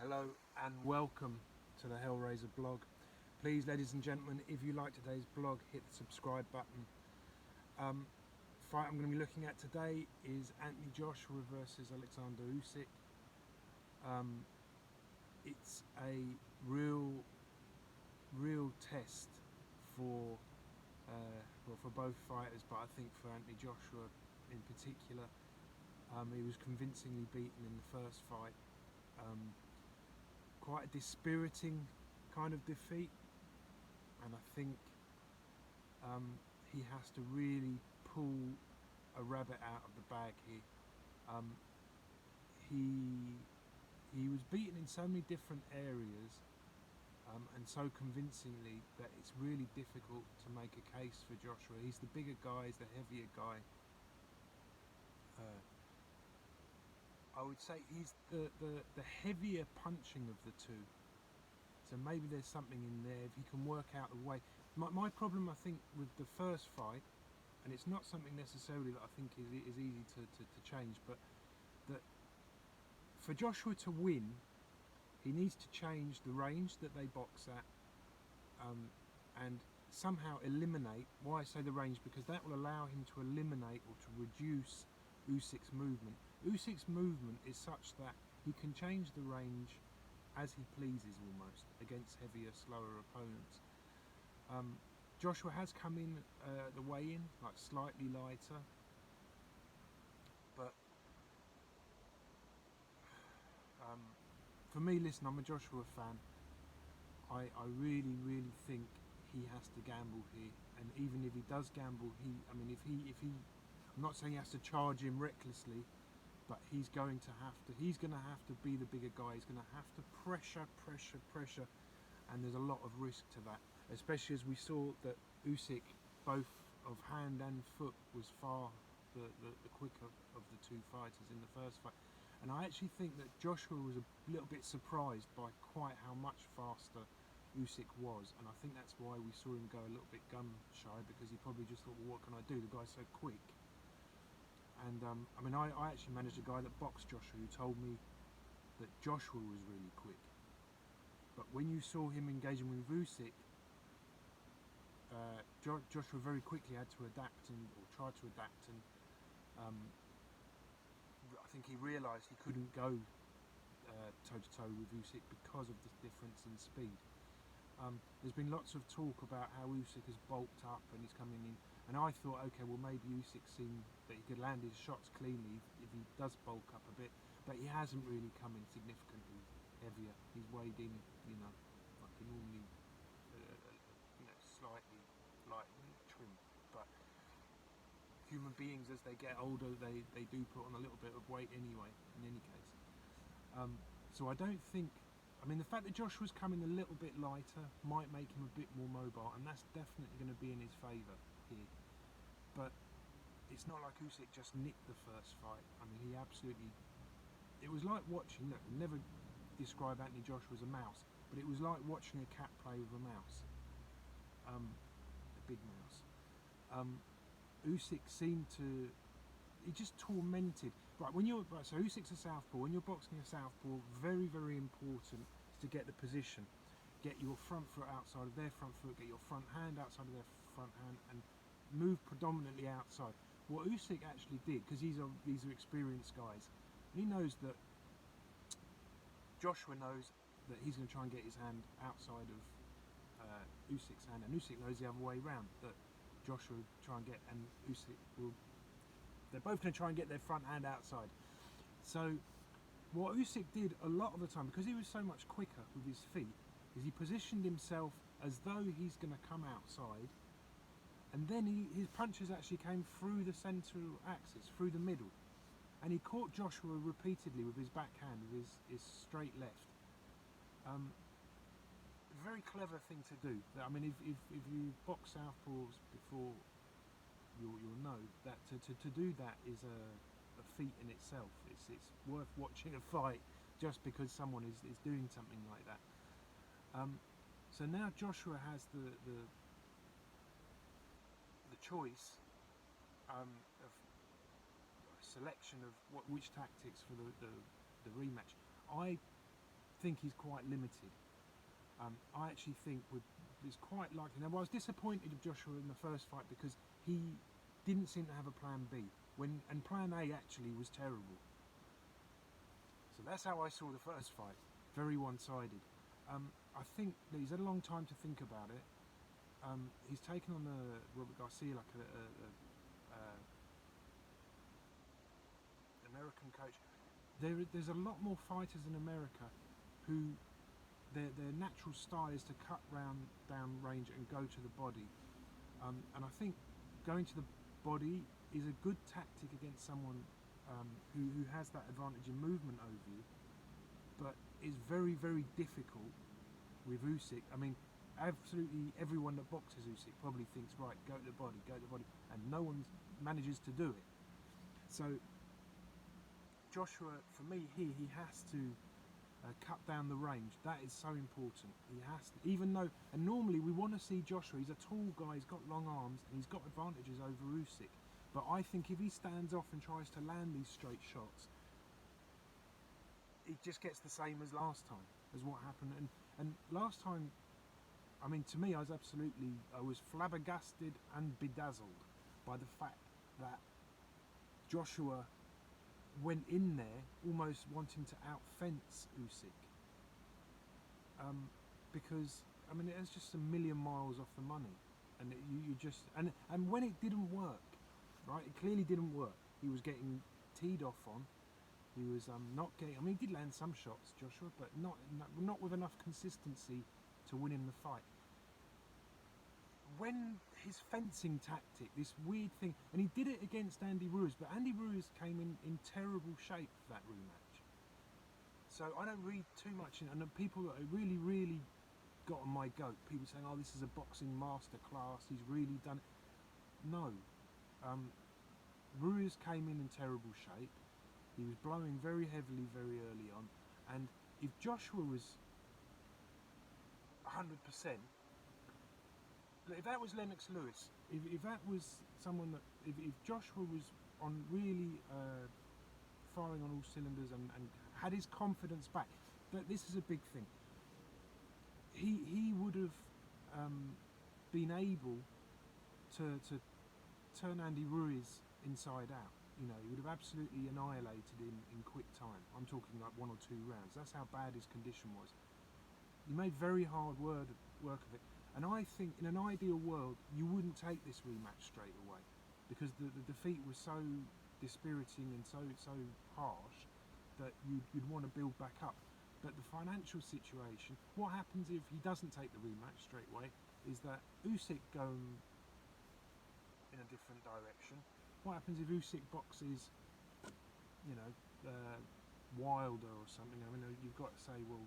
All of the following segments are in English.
Hello and welcome to the Hellraiser blog. Please, ladies and gentlemen, if you like today's blog, hit the subscribe button. Fight I'm going to be looking at today is Anthony Joshua versus Oleksandr Usyk. It's a real test for for both fighters, but I think for Anthony Joshua in particular. He was convincingly beaten in the first fight. Quite a dispiriting kind of defeat, and I think he has to really pull a rabbit out of the bag here. He was beaten in so many different areas and so convincingly that it's really difficult to make a case for Joshua. He's the bigger guy, he's the heavier guy. I would say he's the heavier punching of the two. So maybe there's something in there if he can work out the way. My problem, I think, with the first fight, and it's not something necessarily that I think is easy to change, but that for Joshua to win, he needs to change the range that they box at, and somehow eliminate. Why I say the range? Because that will allow him to eliminate or to reduce Usyk's movement. Usyk's movement is such that he can change the range as he pleases almost against heavier, slower opponents. Joshua has come in the weigh-in like slightly lighter, but for me, listen, I'm a Joshua fan. I really think he has to gamble here, and even if he does gamble, if he I'm not saying he has to charge him recklessly, but he's going to have to be the bigger guy. He's going to have to pressure, and there's a lot of risk to that, especially as we saw that Usyk, both of hand and foot, was far the quicker of the two fighters in the first fight. And I actually think that Joshua was a little bit surprised by quite how much faster Usyk was, and I think that's why we saw him go a little bit gun shy, because he probably just thought, well, what can I do? The guy's so quick. And I actually managed a guy that boxed Joshua who told me that Joshua was really quick. But when you saw him engaging with Usyk, Joshua very quickly had to adapt or tried to adapt, and I think he realised he couldn't go toe to toe with Usyk because of the difference in speed. There's been lots of talk about how Usyk has bulked up and he's coming in, and I thought, okay, well, maybe Usyk seen that he could land his shots cleanly if he does bulk up a bit, but he hasn't really come in significantly heavier. He's weighed in, like he normally, slightly light trim, but human beings, as they get older, they do put on a little bit of weight anyway, in any case. So I don't think, the fact that Joshua's coming a little bit lighter might make him a bit more mobile, and that's definitely going to be in his favour here. But it's not like Usyk just nicked the first fight. He absolutely... It was like watching... Look, never describe Anthony Joshua as a mouse, but it was like watching a cat play with a mouse. A big mouse. Usyk seemed to... He just tormented. So Usyk's a southpaw. When you're boxing a southpaw, very important is to get the position. Get your front foot outside of their front foot, get your front hand outside of their front hand, and move predominantly outside. What Usyk actually did, because these are experienced guys, he knows that Joshua knows that he's going to try and get his hand outside of Usyk's hand, and Usyk knows the other way round, that Joshua will try and get, and Usyk will... They're both going to try and get their front hand outside. So what Usyk did a lot of the time, because he was so much quicker with his feet, is he positioned himself as though he's going to come outside, and then his punches actually came through the central axis, through the middle, and he caught Joshua repeatedly with his backhand, with his straight left. Very clever thing to do. If you box southpaws before, you'll know that to do that is a feat in itself. It's worth watching a fight just because someone is doing something like that. So now Joshua has the choice of a selection of which tactics for the rematch. I think he's quite limited. I actually think it's quite likely. Now, I was disappointed with Joshua in the first fight because he didn't seem to have a plan B, and plan A actually was terrible. So that's how I saw the first fight, very one-sided. I think that he's had a long time to think about it. He's taken on Robert Garcia, like a American coach. There's a lot more fighters in America who their natural style is to cut down range and go to the body. And I think going to the body is a good tactic against someone who has that advantage in movement over you, but is very, very difficult with Usyk. I mean, absolutely everyone that boxes Usyk probably thinks, right, go to the body, and no one manages to do it. So Joshua, for me here, he has to cut down the range. That is so important. He has to, even though, and normally we want to see Joshua, he's a tall guy, he's got long arms, and he's got advantages over Usyk. But I think if he stands off and tries to land these straight shots, it just gets the same as last time, as what happened. And last time, I mean, to me, I was flabbergasted and bedazzled by the fact that Joshua went in there almost wanting to out-fence Usyk. Because, I mean, it was just a million miles off the money. And and when it didn't work, right, it clearly didn't work. He was getting teed off on. He was not getting, I mean, he did land some shots, Joshua, but not with enough consistency to win him the fight. When his fencing tactic, this weird thing, and he did it against Andy Ruiz, but Andy Ruiz came in terrible shape for that rematch. So I don't read too much in, and the people that really, really got on my goat, people saying, oh, this is a boxing masterclass, he's really done it. No. Ruiz came in terrible shape. He was blowing very heavily very early on, and if Joshua was 100%, if that was Lennox Lewis, if that was someone that, if Joshua was on really firing on all cylinders and had his confidence back, that this is a big thing. He would have been able to turn Andy Ruiz inside out. You know, he would have absolutely annihilated him in quick time. I'm talking like 1 or 2 rounds. That's how bad his condition was. He made very hard work of it. And I think in an ideal world, you wouldn't take this rematch straight away, because the defeat was so dispiriting and so harsh that you'd want to build back up. But the financial situation, what happens if he doesn't take the rematch straight away, is that Usyk go in a different direction. What happens if Usyk boxes, you know, Wilder or something? I mean, you've got to say, well,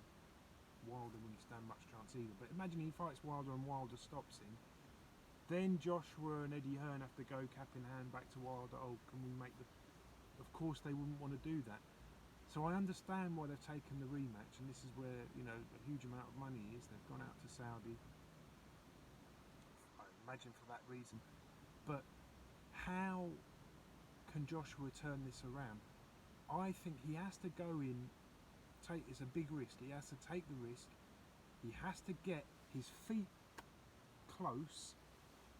Wilder wouldn't stand much chance either. But imagine he fights Wilder and Wilder stops him. Then Joshua and Eddie Hearn have to go cap in hand back to Wilder. Oh, can we make the... Of course they wouldn't want to do that. So I understand why they've taken the rematch, and this is where, you know, a huge amount of money is. They've gone out to Saudi, I imagine for that reason. But how can Joshua turn this around? I think he has to go in, it's a big risk, he has to take the risk, he has to get his feet close.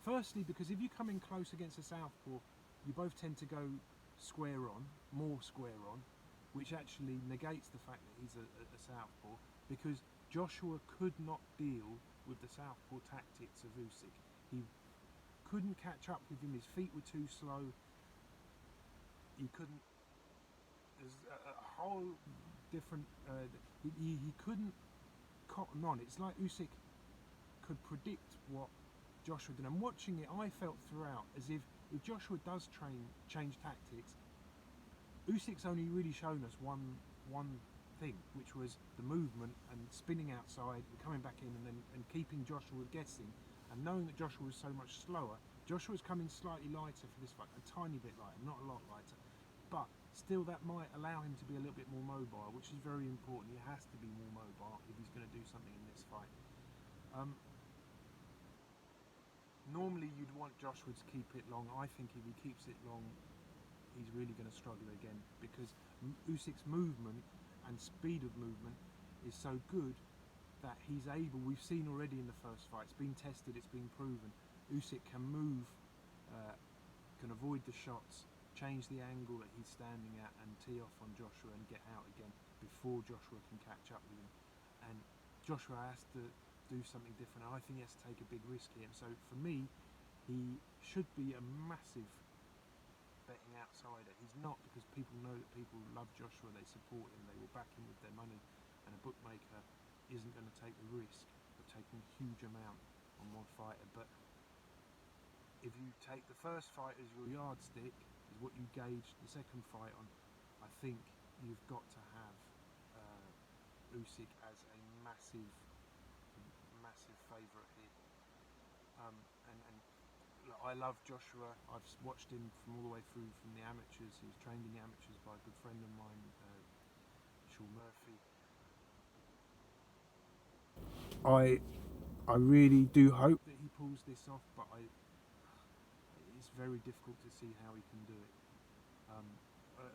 Firstly, because if you come in close against a southpaw, you both tend to go more square on, which actually negates the fact that he's a southpaw, because Joshua could not deal with the southpaw tactics of Usyk. He couldn't catch up with him, his feet were too slow, he couldn't, there's a whole different, he couldn't cotton on. It's like Usyk could predict what Joshua did, and watching it I felt throughout as if Joshua does change tactics, Usyk's only really shown us one thing, which was the movement and spinning outside and coming back in and keeping Joshua guessing. And knowing that Joshua was so much slower, Joshua's coming slightly lighter for this fight, a tiny bit lighter, not a lot lighter, but still that might allow him to be a little bit more mobile, which is very important. He has to be more mobile if he's going to do something in this fight. Normally you'd want Joshua to keep it long. I think if he keeps it long, he's really going to struggle again, because Usyk's movement and speed of movement is so good that he's able, we've seen already in the first fight, it's been tested, it's been proven, Usyk can move, can avoid the shots, change the angle that he's standing at and tee off on Joshua and get out again before Joshua can catch up with him. And Joshua has to do something different. I think he has to take a big risk here. So for me, he should be a massive betting outsider. He's not, because people know that people love Joshua, they support him, they will back him with their money, and a bookmaker isn't going to take the risk of taking a huge amount on one fighter. But if you take the first fight as your yardstick, is what you gauge the second fight on, I think you've got to have Usyk as a massive favourite here. And look, I love Joshua. I've watched him from all the way through from the amateurs. He was trained in the amateurs by a good friend of mine, Sean Murphy. I really do hope that he pulls this off, but it's very difficult to see how he can do it.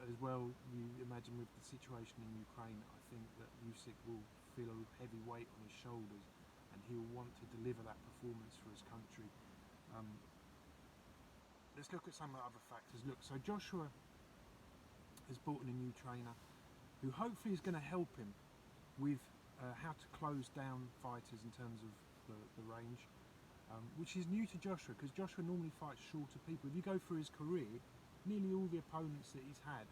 As well, you imagine with the situation in Ukraine, I think that Usyk will feel a heavy weight on his shoulders, and he'll want to deliver that performance for his country. Let's look at some of the other factors. Look, so Joshua has brought in a new trainer who hopefully is going to help him with how to close down fighters in terms of the range, which is new to Joshua, because Joshua normally fights shorter people. If you go through his career, nearly all the opponents that he's had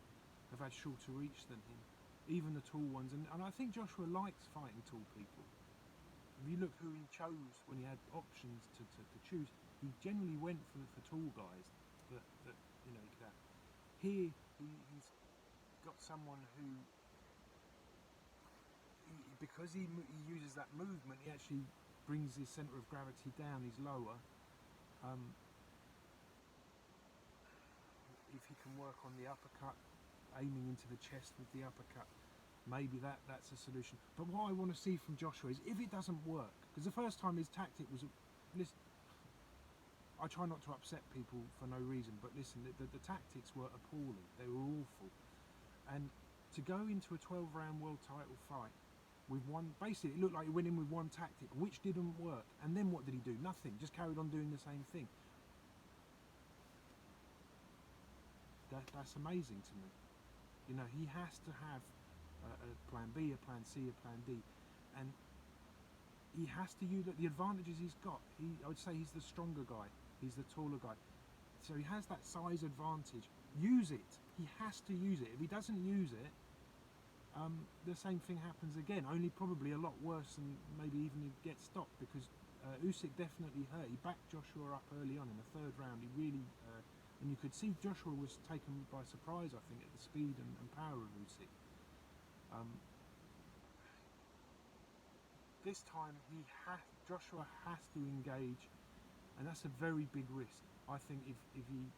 have had shorter reach than him, even the tall ones. And I think Joshua likes fighting tall people. If you look who he chose when he had options to choose, he generally went for tall guys that you know he could have. Here he's got someone who, because he uses that movement, he actually brings his centre of gravity down. He's lower. If he can work on the uppercut, aiming into the chest with the uppercut, maybe that's a solution. But what I want to see from Joshua is, if it doesn't work, because the first time his tactic was, listen, I try not to upset people for no reason, but listen, the tactics were appalling. They were awful. And to go into a 12-round world title fight with one, basically it looked like he went in with one tactic, which didn't work. And then what did he do? Nothing, just carried on doing the same thing. That's amazing to me. You know, he has to have a plan B, a plan C, a plan D, and he has to use the advantages he's got. I would say he's the stronger guy, he's the taller guy, so he has that size advantage. Use it. He has to use it. If he doesn't use it, the same thing happens again, only probably a lot worse, and maybe even he gets stopped, because Usyk definitely hurt. He backed Joshua up early on in the third round. He really and you could see Joshua was taken by surprise, I think, at the speed and power of Usyk. This time Joshua has to engage, and that's a very big risk. I think if he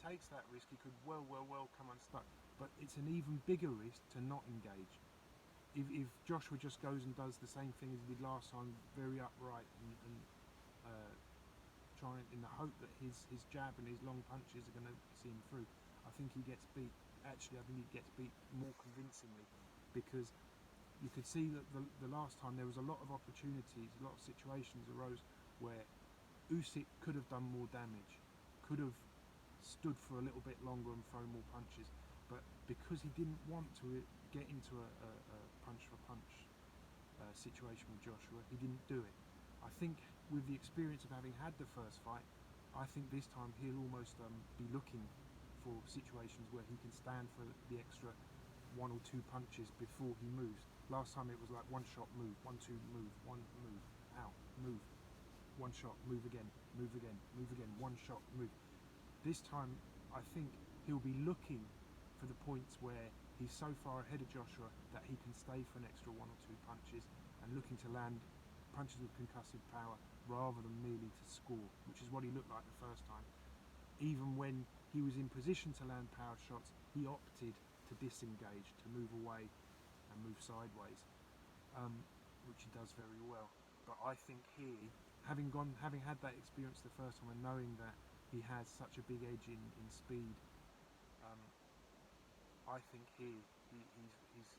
takes that risk, he could well come unstuck. But it's an even bigger risk to not engage. If Joshua just goes and does the same thing as he did last time, very upright and trying in the hope that his jab and his long punches are going to see him through, I think he gets beat. Actually, I think he gets beat more convincingly, because you could see that the last time there was a lot of opportunities, a lot of situations arose where Usyk could have done more damage, could have stood for a little bit longer and thrown more punches, but because he didn't want to get into a punch for punch situation with Joshua, he didn't do it. I think with the experience of having had the first fight, I think this time he'll almost be looking for situations where he can stand for the extra one or two punches before he moves. Last time it was like one shot, move, 1, 2, move, one, move, out, move, one shot, move again, move again, move again, one shot, move. This time I think he'll be looking for the points where he's so far ahead of Joshua that he can stay for an extra 1 or 2 punches, and looking to land punches with concussive power rather than merely to score, which is what he looked like the first time. Even when he was in position to land power shots, he opted to disengage, to move away and move sideways, which he does very well. But I think here, having had that experience the first time and knowing that he has such a big edge in speed, I think here he's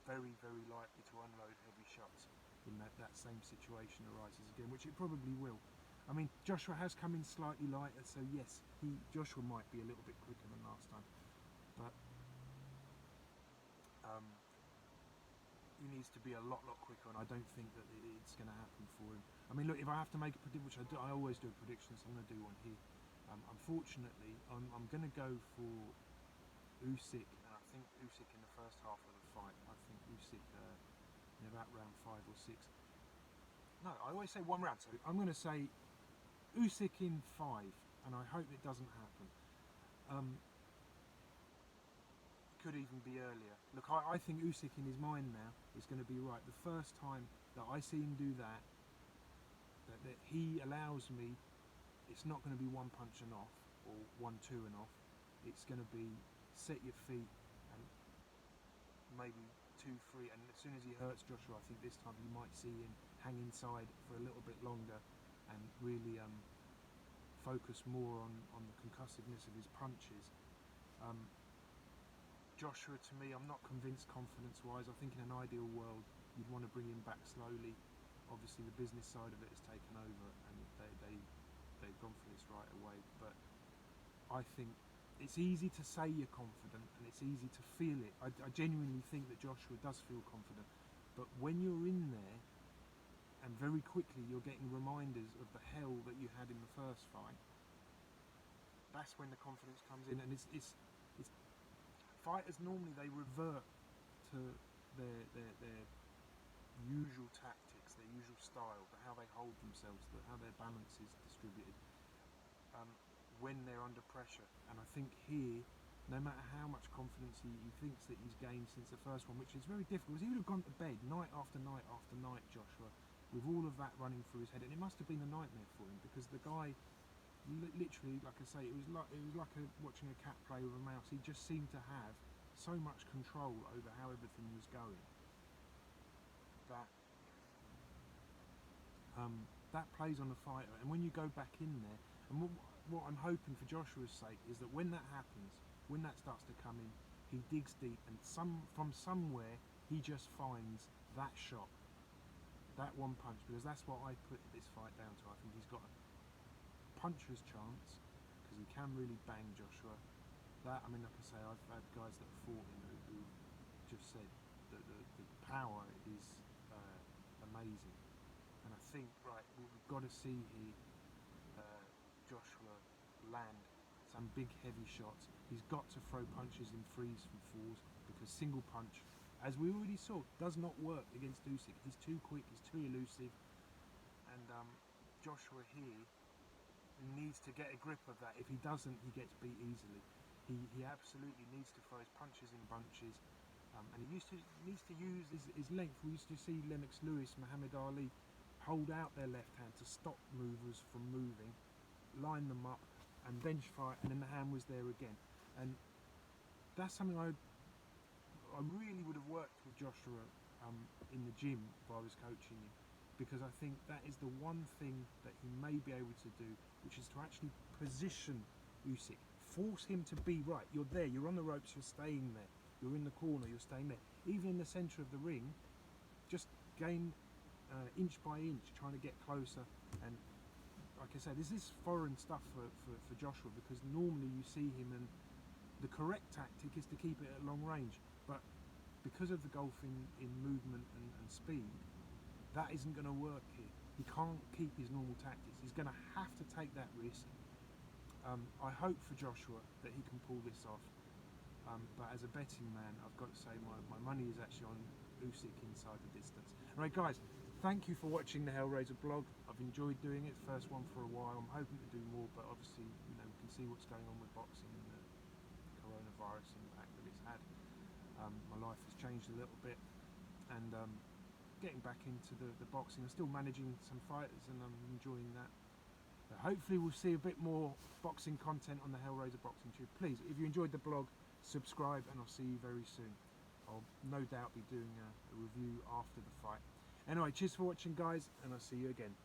very, very likely to unload heavy shots in that same situation arises again, which it probably will. I mean, Joshua has come in slightly lighter, so yes, Joshua might be a little bit quicker than last time, but he needs to be a lot quicker, and I don't think that it's going to happen for him. I mean, look, if I have to make a prediction, which I always do predictions, I'm going to do one here. Unfortunately, I'm going to go for Usyk, and I think Usyk in the first half of the fight. I think Usyk in about round 5 or 6. No, I always say one round, so I'm going to say Usyk in 5, and I hope it doesn't happen. Could even be earlier. Look, I think Usyk in his mind now is going to be right. The first time that I see him do that he allows me, it's not going to be one punch and off or 1-2 and off. It's going to be set your feet and maybe 2-3. And as soon as he hurts Joshua, I think this time you might see him hang inside for a little bit longer and really focus more on the concussiveness of his punches. Joshua, to me, I'm not convinced confidence-wise. I think in an ideal world, you'd want to bring him back slowly. Obviously, the business side of it has taken over, and they've gone for this right away. But I think it's easy to say you're confident, and it's easy to feel it. I genuinely think that Joshua does feel confident. But when you're in there, and very quickly you're getting reminders of the hell that you had in the first fight, that's when the confidence comes in, and it's fighters normally they revert to their usual tactics, their usual style, how they hold themselves, how their balance is distributed when they're under pressure. And I think here, no matter how much confidence he thinks that he's gained since the first one, which is very difficult, because he would have gone to bed night after night after night, Joshua, with all of that running through his head, and it must have been a nightmare for him, because the guy literally, like I say, it was like watching a cat play with a mouse. He just seemed to have so much control over how everything was going that that plays on the fighter. And when you go back in there, and what I'm hoping for Joshua's sake is that when that happens, when that starts to come in, he digs deep, and from somewhere he just finds that shot, that one punch, because that's what I put this fight down to. I think he's got a puncher's chance, because he can really bang Joshua. That, I mean, like I say, I've had guys that have fought him who just said that the power is amazing. And I think, right, we've got to see here Joshua land some big heavy shots. He's got to throw punches in 3s and 4s, because single punch, as we already saw, does not work against Usyk. He's too quick, he's too elusive, and Joshua here needs to get a grip of that. If he doesn't, he gets beat easily. He absolutely needs to throw his punches in bunches, and he needs to use his length. We used to see Lennox Lewis, Muhammad Ali hold out their left hand to stop movers from moving, line them up, and bench fight, and then the hand was there again. And that's something I really would have worked with Joshua in the gym if I was coaching him, because I think that is the one thing that he may be able to do, which is to actually position Usyk, force him to be right. You're there, you're on the ropes, you're staying there, you're in the corner, you're staying there. Even in the centre of the ring, just gain inch by inch, trying to get closer. And like I said, this is foreign stuff for Joshua, because normally you see him, and the correct tactic is to keep it at long range, but because of the gulf in movement and speed, that isn't going to work here. He can't keep his normal tactics. He's going to have to take that risk. I hope for Joshua that he can pull this off, but as a betting man, I've got to say my money is actually on Usyk inside the distance. Alright guys, thank you for watching the Hellraiser blog. I've enjoyed doing it, first one for a while. I'm hoping to do more, but obviously, you know, we can see what's going on with boxing and the coronavirus impact that it's had. My life has changed a little bit, and getting back into the boxing. I'm still managing some fighters, and I'm enjoying that. But hopefully we'll see a bit more boxing content on the Hellraiser Boxing Tube. Please, if you enjoyed the blog, subscribe, and I'll see you very soon. I'll no doubt be doing a review after the fight. Anyway, cheers for watching guys, and I'll see you again.